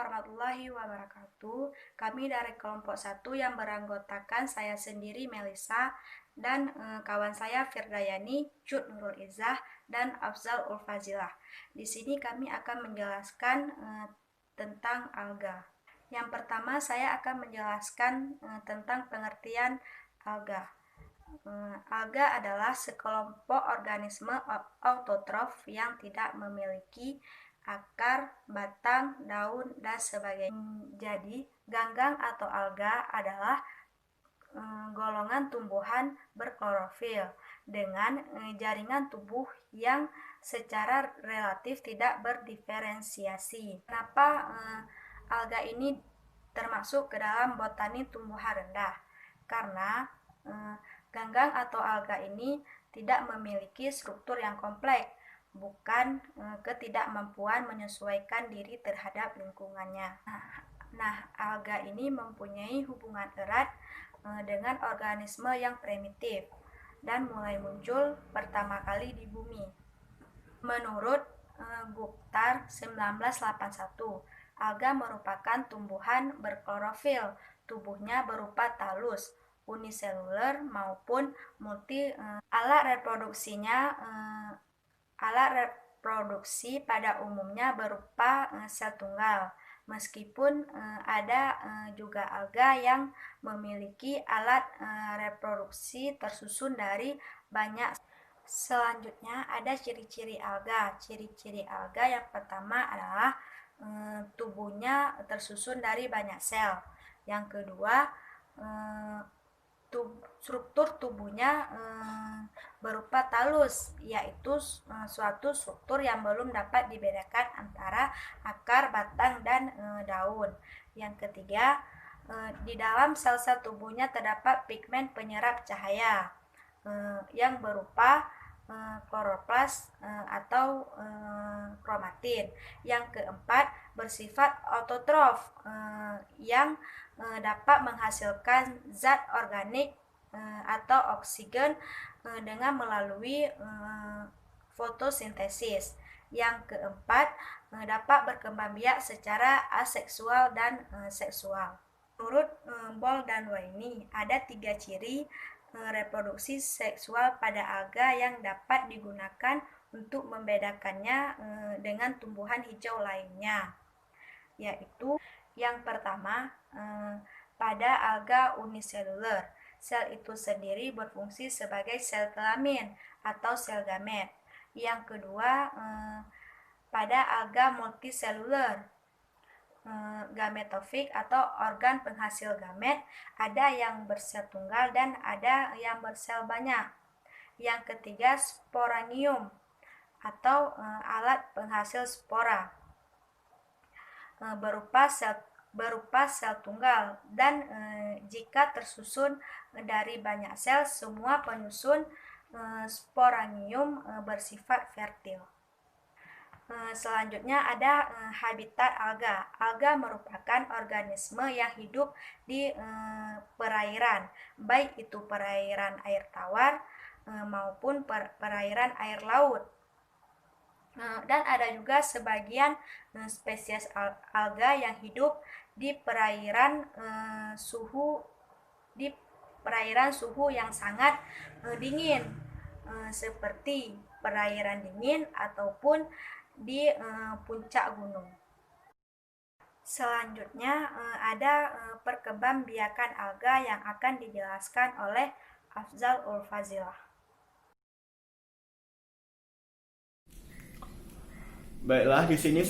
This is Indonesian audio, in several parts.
warahmatullahi wabarakatuh. Kami dari kelompok 1 yang beranggotakan saya sendiri Melisa dan kawan saya Firdayani, Cut Nurul Izzah, dan Afzal Ulfazilah. Di sini kami akan menjelaskan tentang alga. Yang pertama saya akan menjelaskan tentang pengertian alga. Alga adalah sekelompok organisme autotrof yang tidak memiliki akar, batang, daun, dan sebagainya. Jadi, ganggang atau alga adalah golongan tumbuhan berklorofil dengan jaringan tubuh yang secara relatif tidak berdiferensiasi. Kenapa alga ini termasuk ke dalam botani tumbuhan rendah? Karena ganggang atau alga ini tidak memiliki struktur yang kompleks, bukan ketidakmampuan menyesuaikan diri terhadap lingkungannya. Nah, alga ini mempunyai hubungan erat dengan organisme yang primitif dan mulai muncul pertama kali di bumi. Menurut Guptar 1981, alga merupakan tumbuhan berklorofil. Tubuhnya berupa talus, uniseluler maupun multi. Alat reproduksi pada umumnya berupa sel tunggal, meskipun ada juga alga yang memiliki alat reproduksi tersusun dari banyak. Selanjutnya ada ciri-ciri alga. Ciri-ciri alga yang pertama adalah tubuhnya tersusun dari banyak sel. Yang kedua, struktur tubuhnya berupa talus, yaitu suatu struktur yang belum dapat dibedakan antara akar, batang, dan daun. Yang ketiga, di dalam sel-sel tubuhnya terdapat pigmen penyerap cahaya yang berupa kloroplas atau kromatin. Yang keempat, bersifat autotrof yang dapat menghasilkan zat organik atau oksigen dengan melalui fotosintesis. Yang keempat, dapat berkembang biak secara aseksual dan seksual. Menurut Boll dan Waini, ada 3 ciri reproduksi seksual pada alga yang dapat digunakan untuk membedakannya dengan tumbuhan hijau lainnya, yaitu yang pertama, pada alga uniseluler, sel itu sendiri berfungsi sebagai sel kelamin atau sel gamet. Yang kedua, pada alga multiseluler, gametofik atau organ penghasil gamet, ada yang bersel tunggal dan ada yang bersel banyak. Yang ketiga, sporanium atau alat penghasil spora, berupa sel tunggal, dan jika tersusun dari banyak sel, semua penyusun sporanium bersifat fertil. Selanjutnya ada habitat alga. Alga merupakan organisme yang hidup di perairan, baik itu perairan air tawar maupun perairan air laut. Dan ada juga sebagian spesies alga yang hidup di perairan suhu yang sangat dingin, seperti perairan dingin ataupun di puncak gunung. Selanjutnya ada perkembangbiakan alga yang akan dijelaskan oleh Afzal Ulfazilah. Baiklah, di sini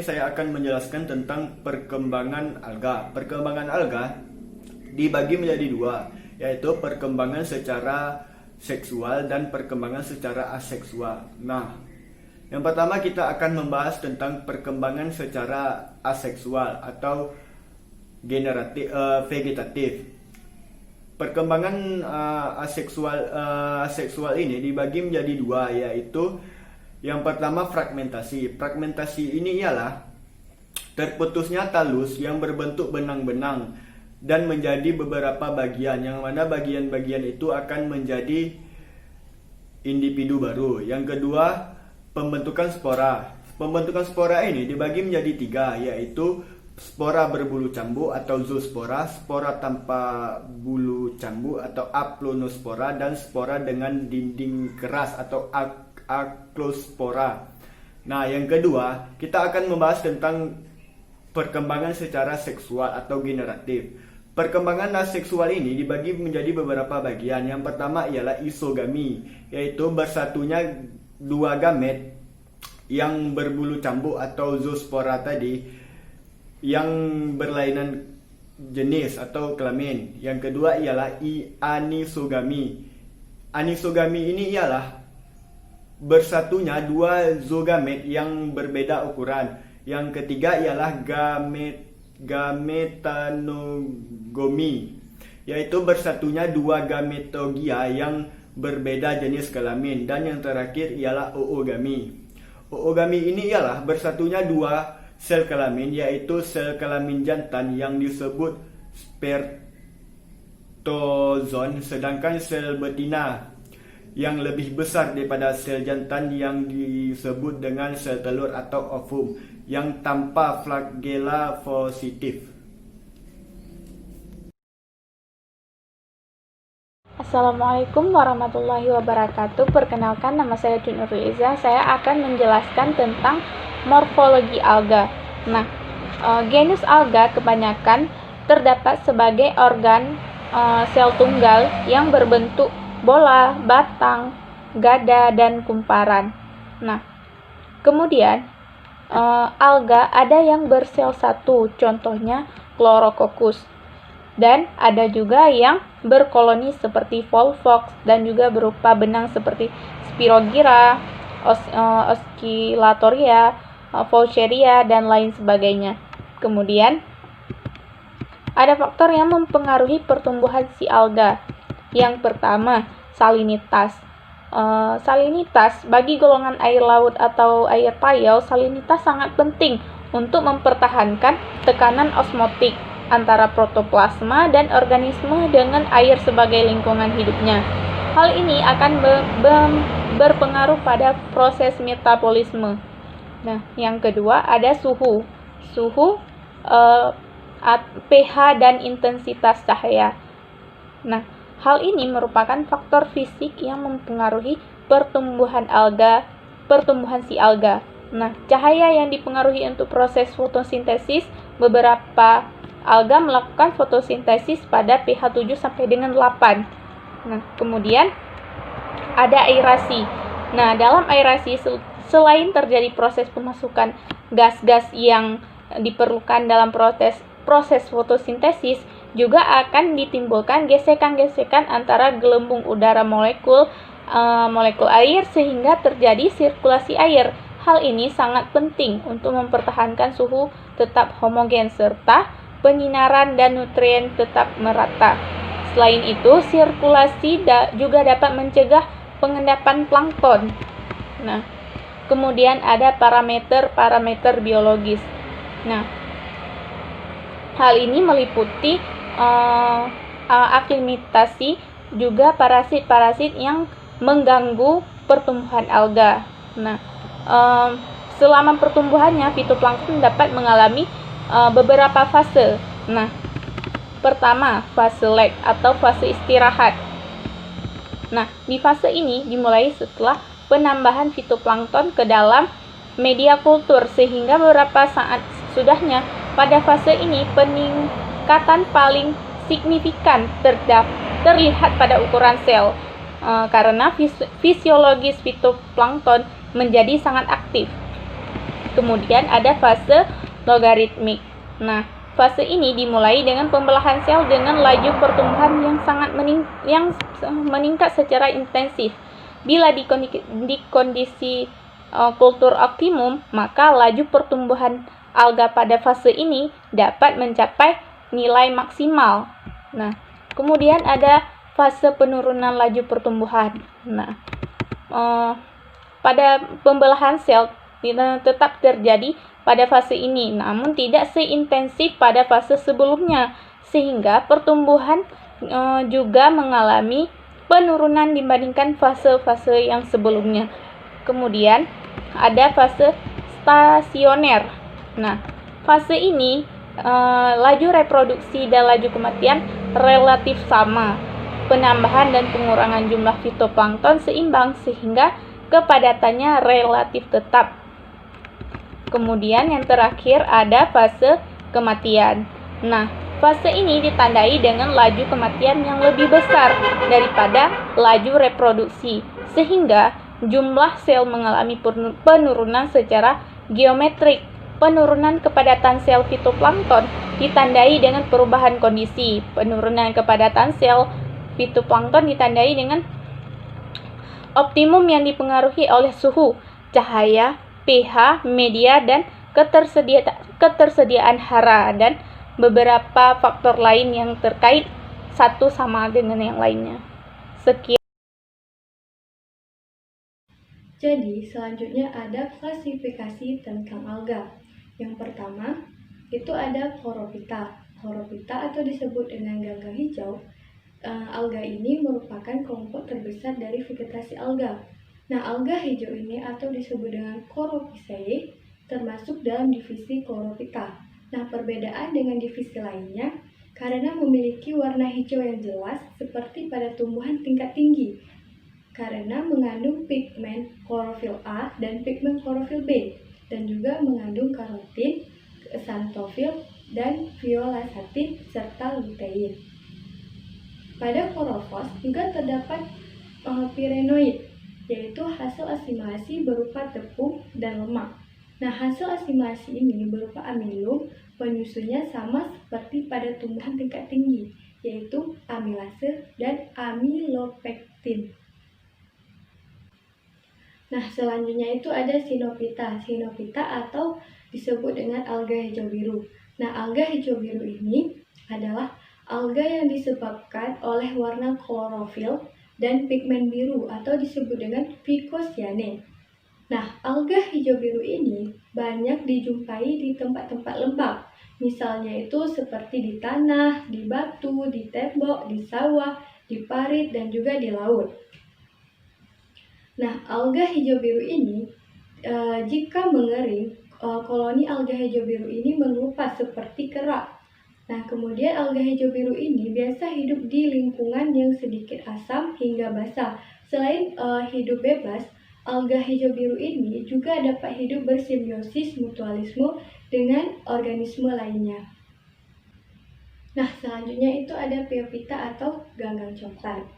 saya akan menjelaskan tentang perkembangan alga. Perkembangan alga dibagi menjadi 2, yaitu perkembangan secara seksual dan perkembangan secara aseksual. Nah, yang pertama kita akan membahas tentang perkembangan secara aseksual atau vegetatif. Perkembangan aseksual ini dibagi menjadi 2, yaitu yang pertama fragmentasi. Fragmentasi ini ialah terputusnya talus yang berbentuk benang-benang dan menjadi beberapa bagian, yang mana bagian-bagian itu akan menjadi individu baru. Yang kedua, pembentukan spora. Pembentukan spora ini dibagi menjadi 3, yaitu spora berbulu cambuk atau zoospora, spora tanpa bulu cambuk atau aplonospora, dan spora dengan dinding keras atau aklospora. Nah, yang kedua, kita akan membahas tentang perkembangan secara seksual atau generatif. Perkembangan seksual ini dibagi menjadi beberapa bagian. Yang pertama ialah isogami, yaitu bersatunya dua gamet yang berbulu cambuk atau zoospora tadi yang berlainan jenis atau kelamin. Yang kedua ialah anisogami. Anisogami ini ialah bersatunya dua zoogamet yang berbeda ukuran. Yang ketiga ialah gametanogomi, yaitu bersatunya dua gametogia yang berbeda jenis kelamin. Dan yang terakhir ialah oogami. Oogami ini ialah bersatunya dua sel kelamin, yaitu sel kelamin jantan yang disebut spermatozon, sedangkan sel betina yang lebih besar daripada sel jantan yang disebut dengan sel telur atau ovum yang tanpa flagella positif. Assalamualaikum warahmatullahi wabarakatuh. Perkenalkan, nama saya Jun Nurliza. Saya akan menjelaskan tentang morfologi alga. Nah, genus alga kebanyakan terdapat sebagai organ sel tunggal yang berbentuk bola, batang, gada, dan kumparan. Nah, kemudian alga ada yang bersel satu, contohnya Chlorococcus. Dan ada juga yang berkoloni seperti Volvox dan juga berupa benang seperti Spirogyra, Oscillatoria, Vaucheria, dan lain sebagainya. Kemudian ada faktor yang mempengaruhi pertumbuhan si alga. Yang pertama, salinitas. Salinitas bagi golongan air laut atau air payau, salinitas sangat penting untuk mempertahankan tekanan osmotik antara protoplasma dan organisme dengan air sebagai lingkungan hidupnya. Hal ini akan berpengaruh pada proses metabolisme. Nah, yang kedua ada suhu. Suhu, pH, dan intensitas cahaya. Nah, hal ini merupakan faktor fisik yang mempengaruhi pertumbuhan si alga. Nah, cahaya yang dipengaruhi untuk proses fotosintesis. Beberapa alga melakukan fotosintesis pada pH 7 sampai dengan 8. Nah, kemudian ada aerasi. Nah, dalam aerasi selain terjadi proses pemasukan gas-gas yang diperlukan dalam proses fotosintesis, juga akan ditimbulkan gesekan-gesekan antara gelembung udara molekul air sehingga terjadi sirkulasi air. Hal ini sangat penting untuk mempertahankan suhu tetap homogen serta penyinaran dan nutrien tetap merata. Selain itu, sirkulasi juga dapat mencegah pengendapan plankton. Nah, kemudian ada parameter biologis. Nah, hal ini meliputi aklimatasi, juga parasit-parasit yang mengganggu pertumbuhan alga. Nah, selama pertumbuhannya, fitoplankton dapat mengalami beberapa fase. Nah, pertama, fase lag atau fase istirahat. Nah, di fase ini dimulai setelah penambahan fitoplankton ke dalam media kultur, sehingga beberapa saat sudahnya. Pada fase ini, peningkatan paling signifikan terlihat pada ukuran sel, karena fisiologis fitoplankton menjadi sangat aktif. Kemudian ada fase logaritmik. Nah, fase ini dimulai dengan pembelahan sel dengan laju pertumbuhan yang sangat meningkat secara intensif. Bila di kondisi kultur optimum, maka laju pertumbuhan alga pada fase ini dapat mencapai nilai maksimal. Nah, kemudian ada fase penurunan laju pertumbuhan. Nah, pada pembelahan sel tetap terjadi pada fase ini, namun tidak seintensif pada fase sebelumnya, sehingga pertumbuhan juga mengalami penurunan dibandingkan fase-fase yang sebelumnya. Kemudian ada fase stasioner. Nah, fase ini laju reproduksi dan laju kematian relatif sama. Penambahan dan pengurangan jumlah fitoplankton seimbang sehingga kepadatannya relatif tetap. Kemudian yang terakhir ada fase kematian. Nah, fase ini ditandai dengan laju kematian yang lebih besar daripada laju reproduksi, sehingga jumlah sel mengalami penurunan secara geometrik. Penurunan kepadatan sel fitoplankton ditandai dengan perubahan kondisi. Penurunan kepadatan sel fitoplankton ditandai dengan optimum yang dipengaruhi oleh suhu, cahaya, pH, media, dan ketersediaan hara, dan beberapa faktor lain yang terkait satu sama dengan yang lainnya. Sekian. Jadi, selanjutnya ada klasifikasi tentang alga. Yang pertama, itu ada chlorophyta. Chlorophyta atau disebut dengan ganggang hijau. Alga ini merupakan kelompok terbesar dari vegetasi alga. Nah, alga hijau ini atau disebut dengan Chlorophyceae termasuk dalam divisi chlorophyta. Nah, perbedaan dengan divisi lainnya karena memiliki warna hijau yang jelas seperti pada tumbuhan tingkat tinggi, karena mengandung pigmen klorofil A dan pigmen klorofil B, dan juga mengandung karotin, xanthofil, dan violasatin serta lutein. Pada klorofos juga terdapat pirenoid, yaitu hasil asimilasi berupa tepung dan lemak. Nah, hasil asimilasi ini berupa amilum, penyusunnya sama seperti pada tumbuhan tingkat tinggi, yaitu amilase dan amilopektin. Nah, selanjutnya itu ada Cynophyta. Cynophyta atau disebut dengan alga hijau biru. Nah, alga hijau biru ini adalah alga yang disebabkan oleh warna klorofil dan pigmen biru atau disebut dengan phycocyanin. Nah, alga hijau biru ini banyak dijumpai di tempat-tempat lembab. Misalnya itu seperti di tanah, di batu, di tembok, di sawah, di parit, dan juga di laut. Nah, alga hijau biru ini jika mengering, koloni alga hijau biru ini mengelupas seperti kerak. Nah, kemudian alga hijau biru ini biasa hidup di lingkungan yang sedikit asam hingga basah. Selain hidup bebas, alga hijau biru ini juga dapat hidup bersimbiosis mutualisme dengan organisme lainnya. Nah, selanjutnya itu ada Phaeophyta atau ganggang coklat.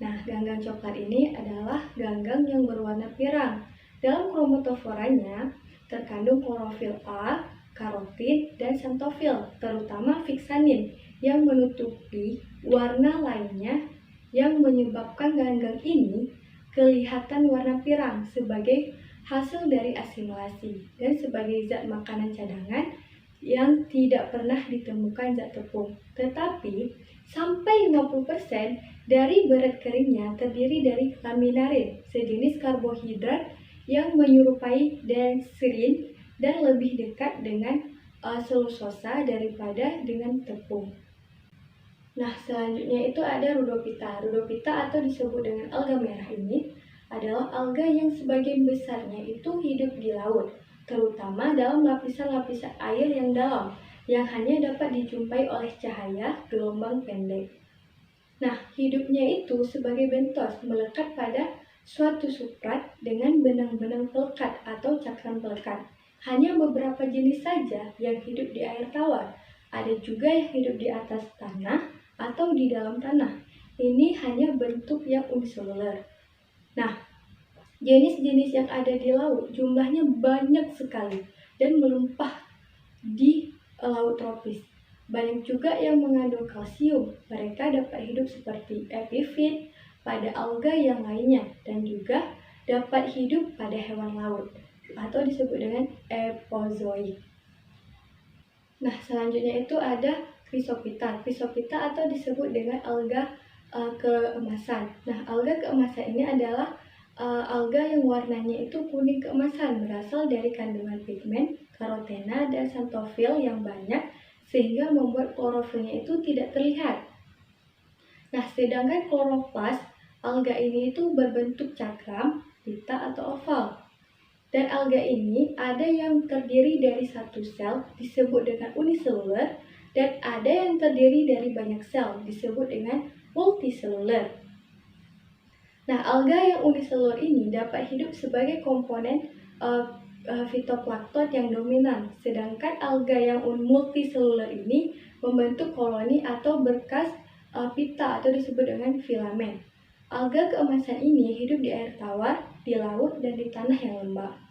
Nah, ganggang coklat ini adalah ganggang yang berwarna pirang. Dalam kromatoforanya terkandung klorofil A, karotin, dan xanthofil, terutama fixanin, yang menutupi warna lainnya yang menyebabkan ganggang ini kelihatan warna pirang sebagai hasil dari asimilasi dan sebagai zat makanan cadangan yang tidak pernah ditemukan zat tepung. Tetapi sampai 50% dari berat keringnya terdiri dari laminarin, sejenis karbohidrat yang menyerupai dextrin dan lebih dekat dengan selulosa daripada dengan tepung. Nah, selanjutnya itu ada Rhodophyta. Rhodophyta atau disebut dengan alga merah ini adalah alga yang sebagian besarnya itu hidup di laut, terutama dalam lapisan-lapisan air yang dalam, yang hanya dapat dijumpai oleh cahaya gelombang pendek. Nah, hidupnya itu sebagai bentos melekat pada suatu substrat dengan benang-benang pelekat atau cakram pelekat. Hanya beberapa jenis saja yang hidup di air tawar. Ada juga yang hidup di atas tanah atau di dalam tanah. Ini hanya bentuk yang uniseluler. Nah, jenis-jenis yang ada di laut jumlahnya banyak sekali dan melimpah di laut tropis. Banyak juga yang mengandung kalsium. Mereka dapat hidup seperti epifit pada alga yang lainnya dan juga dapat hidup pada hewan laut atau disebut dengan epozoik. Nah, selanjutnya itu ada Chrysophyta. Chrysophyta atau disebut dengan alga keemasan. Nah, alga keemasan ini adalah alga yang warnanya itu kuning keemasan, berasal dari kandungan pigmen, karotena, dan xanthofil yang banyak sehingga membuat klorofilnya itu tidak terlihat. Nah, sedangkan kloroplas alga ini itu berbentuk cakram, pita atau oval. Dan alga ini ada yang terdiri dari satu sel disebut dengan uniseluler, dan ada yang terdiri dari banyak sel disebut dengan multiseluler. Nah, alga yang uniseluler ini dapat hidup sebagai komponen fitoplankton yang dominan, sedangkan alga yang multiseluler ini membentuk koloni atau berkas pita atau disebut dengan filamen. Alga keemasan ini hidup di air tawar, di laut, dan di tanah yang lembab.